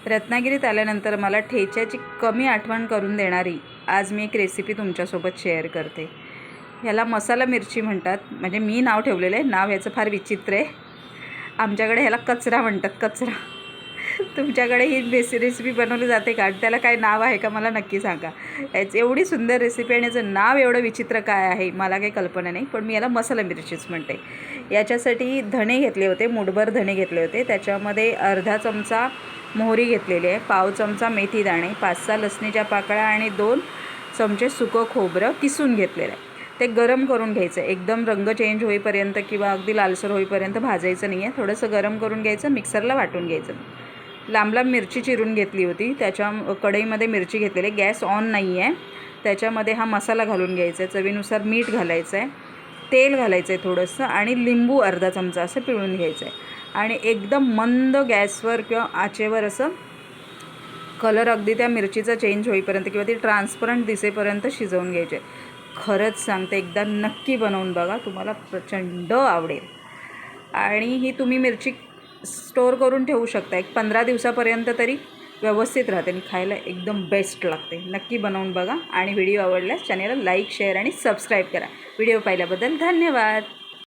रत्नागिरीत आल्यानंतर मला ठेच्याची कमी आठवण करून देणारी आज मी एक रेसिपी तुमच्यासोबत शेअर करते। ह्याला मसाला मिरची म्हणतात, म्हणजे मी नाव ठेवलेलं आहे, नाव ह्याचं फार विचित्र आहे। आमच्याकडे ह्याला कचरा म्हणतात, कचरा। तुमच्याकडे ही रेसिपी बनवली जाते का? त्याला काय नाव आहे का मला नक्की सांगा। याची एवढी सुंदर रेसिपी आणि याचं नाव एवढं विचित्र काय आहे मला काही कल्पना नाही, पण मी याला मसाला मिरचीच म्हणते। याच्यासाठी धणे घेतले होते, मुठभर धणे घेतले होते, त्याच्यामध्ये अर्धा चमचा मोहरी घेतलेली आहे, पाव चमचा मेथी दाणे, 5-6 लसणीच्या पाकळ्या आणि 2 चमचे सुकं खोबरं किसून घेतलेलं आहे। ते गरम करून घ्यायचं, एकदम रंग चेंज होईपर्यंत किंवा अगदी लालसर होईपर्यंत भाजायचं नाही आहे, थोडंसं गरम करून घ्यायचं, मिक्सरला वाटून घ्यायचं। लांब लांब मिरची चिरून घेतली होती, त्याच्या कढईमध्ये मिरची घेतलेली, गॅस ऑन नाही आहे। त्याच्यामध्ये हा मसाला घालून घ्यायचा आहे, चवीनुसार मीठ घालायचं आहे, तेल घालायचं आहे थोडंसं, आणि लिंबू अर्धा चमचा असं पिळून घ्यायचं आहे आणि एकदम मंद गॅसवर किंवा आचेवर असं कलर अगदी त्या मिरचीचा चेंज होईपर्यंत किंवा ती ट्रान्सपरंट दिसेपर्यंत शिजवून घ्यायचे। खरंच सांगते, एकदा नक्की बनवून बघा, तुम्हाला प्रचंड आवडेल। आणि ही तुम्ही मिरची स्टोअर करून ठेवू शकता, एक 15 दिवसापर्यंत तरी व्यवस्थित राहते आणि खायला एकदम बेस्ट लागते। नक्की बनवून बघा आणि व्हिडिओ आवडल्यास चॅनेलला लाईक, शेअर आणि सबस्क्राईब करा। व्हिडिओ पाहिल्याबद्दल धन्यवाद।